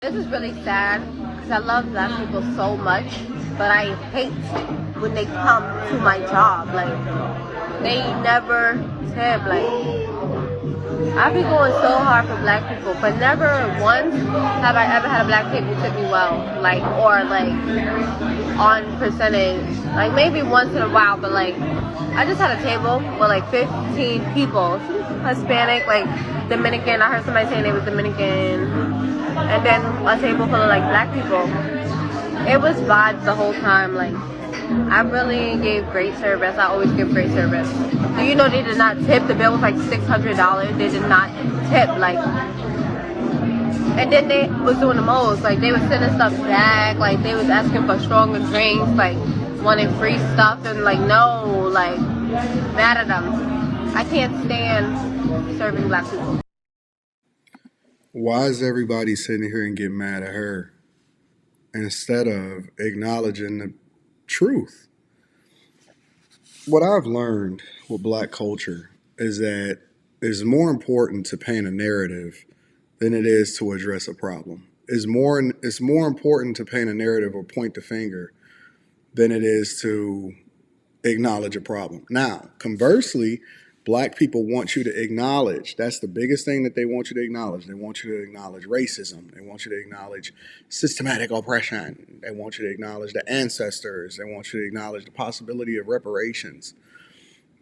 This is really sad because I love black people so much, but I hate when they come to my job. Like, they never tip. Like, I be going so hard for black people, but never once have I ever had a black table tip me well. Like, or like on percentage. Like, maybe once in a while, but like, I just had a table with like 15 people. Hispanic, like Dominican. I heard somebody saying they was Dominican. And then a table full of like black people. It was vibes the whole time. Like, I really gave great service. I always give great service. Do you know they did not tip? The bill was like $600. They did not tip. Like, and then they was doing the most. Like, they was sending stuff back. Like, they was asking for stronger drinks. Like, wanting free stuff. And like, no, like, mad at them. I can't stand serving black people. Why is everybody sitting here and get mad at her instead of acknowledging the truth? What I've learned with black culture is that it's more important to paint a narrative than it is to address a problem. It's more important to paint a narrative or point the finger than it is to acknowledge a problem. Now, conversely, black people want you to acknowledge. That's the biggest thing that they want you to acknowledge. They want you to acknowledge racism. They want you to acknowledge systematic oppression. They want you to acknowledge the ancestors. They want you to acknowledge the possibility of reparations.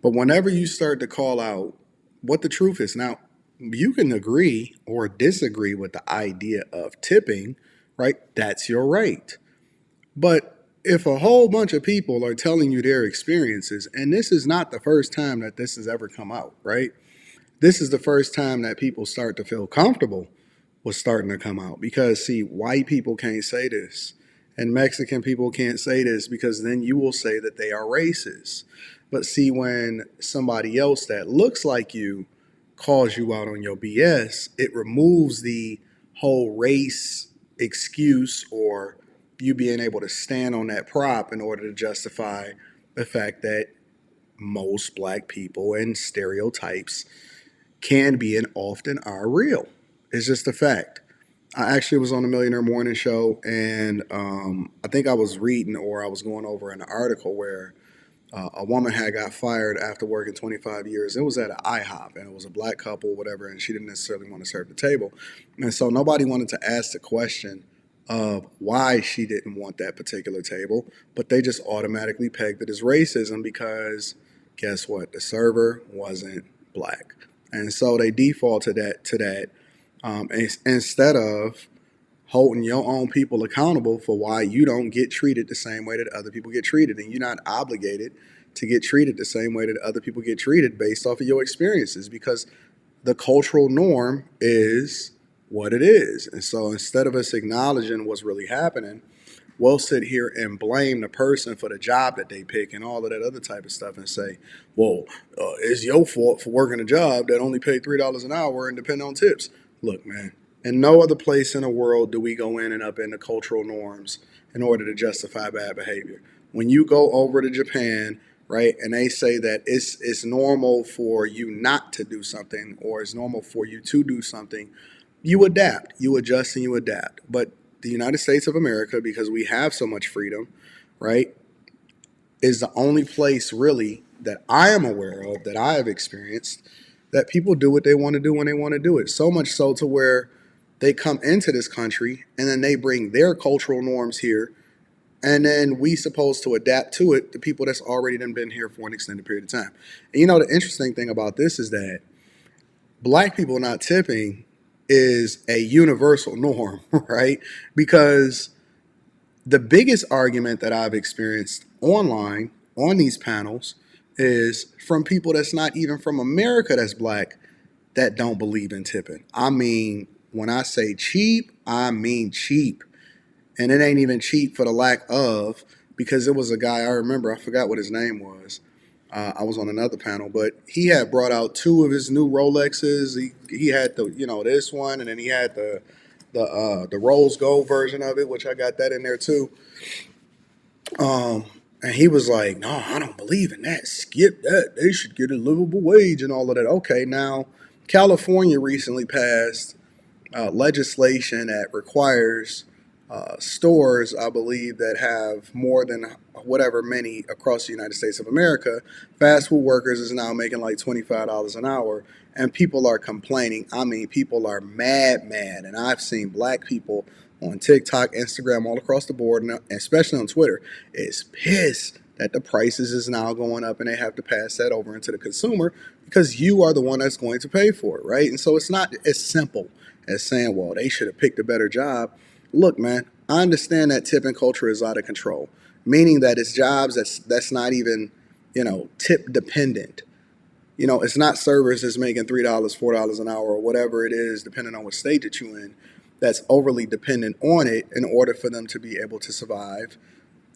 But whenever you start to call out what the truth is, now you can agree or disagree with the idea of tipping, right? That's your right. But if a whole bunch of people are telling you their experiences, and this is not the first time that this has ever come out, right? This is the first time that people start to feel comfortable with starting to come out because, see, white people can't say this and Mexican people can't say this because then you will say that they are racist. But see, when somebody else that looks like you calls you out on your BS, it removes the whole race excuse or you being able to stand on that prop in order to justify the fact that most black people and stereotypes can be and often are real. It's just a fact. I actually was on the Millionaire Morning Show, and I think I was reading or I was going over an article where a woman had got fired after working 25 years. It was at an IHOP, and it was a black couple, whatever, and she didn't necessarily want to serve the table. And so nobody wanted to ask the question of why she didn't want that particular table, but they just automatically pegged it as racism because guess what? The server wasn't black. And so they default to that instead of holding your own people accountable for why you don't get treated the same way that other people get treated. And you're not obligated to get treated the same way that other people get treated based off of your experiences because the cultural norm is what it is. And so instead of us acknowledging what's really happening, we'll sit here and blame the person for the job that they pick and all of that other type of stuff and say, well, it's your fault for working a job that only paid $3 an hour and depend on tips. Look, man, in no other place in the world do we go in and up in the cultural norms in order to justify bad behavior. When you go over to Japan, right, and they say that it's normal for you not to do something or it's normal for you to do something, you adapt, you adjust, and you adapt. But the United States of America, because we have so much freedom, right, is the only place really that I am aware of, that I have experienced, that people do what they want to do when they want to do it. So much so to where they come into this country and then they bring their cultural norms here and then we supposed to adapt to it, the people that's already done been here for an extended period of time. And you know, the interesting thing about this is that black people not tipping is a universal norm, right? Because the biggest argument that I've experienced online on these panels is from people that's not even from America that's black that don't believe in tipping. I mean, when I say cheap, I mean cheap. And it ain't even cheap for the lack of, because it was a guy, I remember, I forgot what his name was. I was on another panel, but he had brought out two of his new Rolexes. He had the, this one, and then he had the rose gold version of it, which I got that in there too. And he was like, no, I don't believe in that. Skip that. They should get a livable wage and all of that. Okay, now California recently passed legislation that requires stores, I believe, that have more than whatever many across the United States of America. Fast food workers is now making like $25 an hour, and people are complaining. I mean, people are mad, and I've seen black people on TikTok, Instagram, all across the board, and especially on Twitter, is pissed that the prices is now going up, and they have to pass that over into the consumer because you are the one that's going to pay for it, right? And so it's not as simple as saying, well, they should have picked a better job. Look, man, I understand that tipping culture is out of control, meaning that it's jobs that's not even, tip dependent. It's not servers that's making $3, $4 an hour, or whatever it is, depending on what state that you're in, that's overly dependent on it in order for them to be able to survive.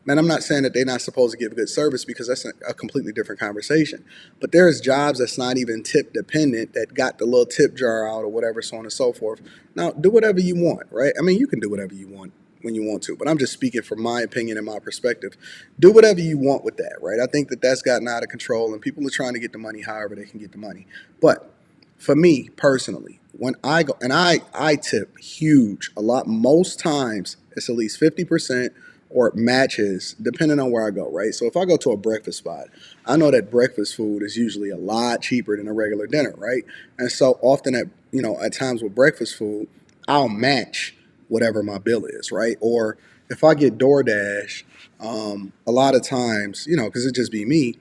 And I'm not saying that they're not supposed to give good service, because that's a completely different conversation. But there's jobs that's not even tip dependent, that got the little tip jar out or whatever, so on and so forth. Now, do whatever you want, right? I mean, you can do whatever you want when you want to, but I'm just speaking from my opinion and my perspective. Do whatever you want with that, right? I think that that's gotten out of control, and people are trying to get the money however they can get the money. But for me personally, when I go, and I tip huge, a lot, most times it's at least 50% or matches, depending on where I go, right? So if I go to a breakfast spot, I know that breakfast food is usually a lot cheaper than a regular dinner, right? And so often at times with breakfast food, I'll match whatever my bill is, right? Or if I get DoorDash, a lot of times, because it just be me,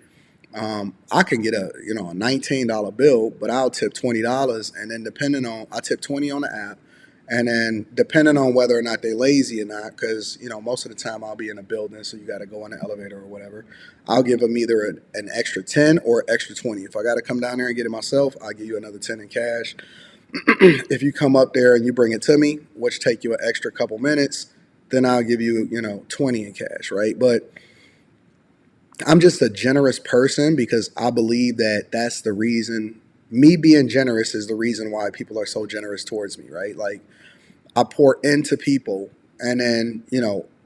I can get a $19 bill, but I'll tip $20, and then I tip 20 on the app, and then depending on whether or not they're lazy or not, because most of the time I'll be in a building, so you got to go in the elevator or whatever. I'll give them either an extra 10 or extra 20. If I got to come down there and get it myself, I'll give you another 10 in cash. If you come up there and you bring it to me, which take you an extra couple minutes, then I'll give you 20 in cash, right? But I'm just a generous person, because I believe that that's the reason. Me being generous is the reason why people are so generous towards me, right? Like, I pour into people, and then,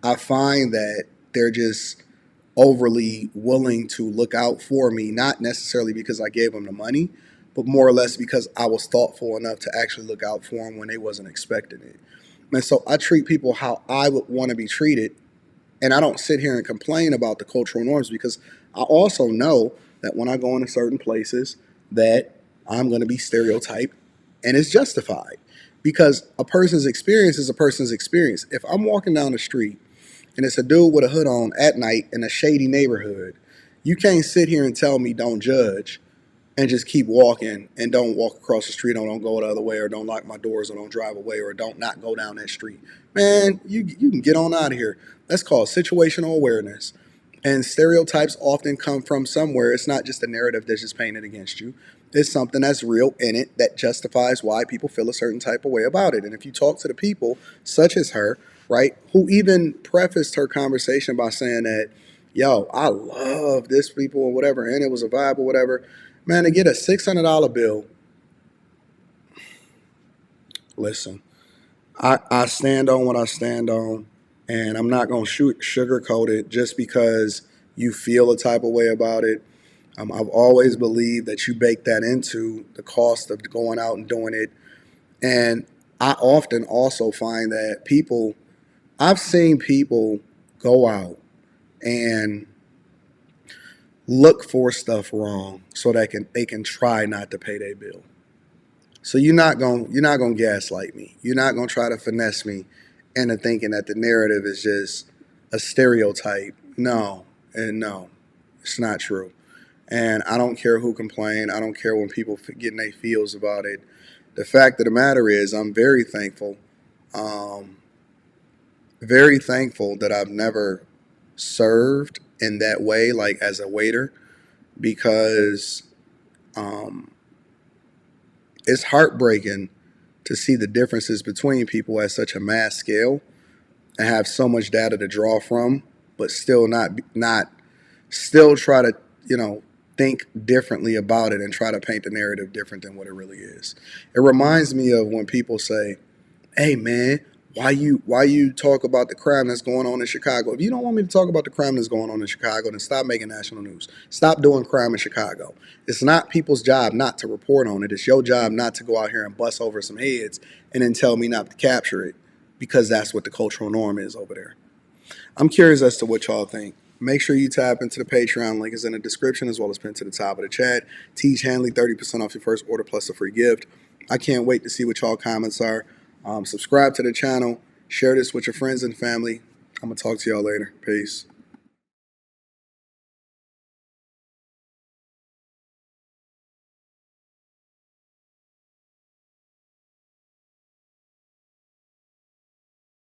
I find that they're just overly willing to look out for me, not necessarily because I gave them the money, but more or less because I was thoughtful enough to actually look out for them when they wasn't expecting it. And so I treat people how I would want to be treated, and I don't sit here and complain about the cultural norms, because I also know that when I go into certain places that I'm going to be stereotyped, and it's justified, because a person's experience is a person's experience. If I'm walking down the street and it's a dude with a hood on at night in a shady neighborhood, you can't sit here and tell me don't judge and just keep walking, and don't walk across the street, or don't go the other way, or don't lock my doors, or don't drive away, or don't not go down that street. Man, you can get on out of here. That's called situational awareness. And stereotypes often come from somewhere. It's not just a narrative that's just painted against you. It's something that's real in it that justifies why people feel a certain type of way about it. And if you talk to the people, such as her, right, who even prefaced her conversation by saying that, yo, I love this people or whatever, and it was a vibe or whatever. Man, to get a $600 bill, listen, I stand on what I stand on, and I'm not going to sugarcoat it just because you feel a type of way about it. I've always believed that you bake that into the cost of going out and doing it. And I often also find that I've seen people go out and look for stuff wrong so that they can try not to pay their bill. So you're not gonna gaslight me. You're not gonna try to finesse me into thinking that the narrative is just a stereotype. No, and no, it's not true. And I don't care who complain. I don't care when people getting their feels about it. The fact of the matter is, I'm very thankful that I've never served in that way, like as a waiter, because it's heartbreaking to see the differences between people at such a mass scale and have so much data to draw from, but still not still try to think differently about it and try to paint the narrative different than what it really is. It reminds me of when people say, "Hey man, Why you talk about the crime that's going on in Chicago? If you don't want me to talk about the crime that's going on in Chicago, then stop making national news. Stop doing crime in Chicago. It's not people's job not to report on it. It's your job not to go out here and bust over some heads and then tell me not to capture it, because that's what the cultural norm is over there. I'm curious as to what y'all think. Make sure you tap into the Patreon. Link is in the description as well as pinned to the top of the chat. Teach Hanley 30% off your first order plus a free gift. I can't wait to see what y'all comments are. Subscribe to the channel. Share this with your friends and family. I'm going to talk to y'all later. Peace.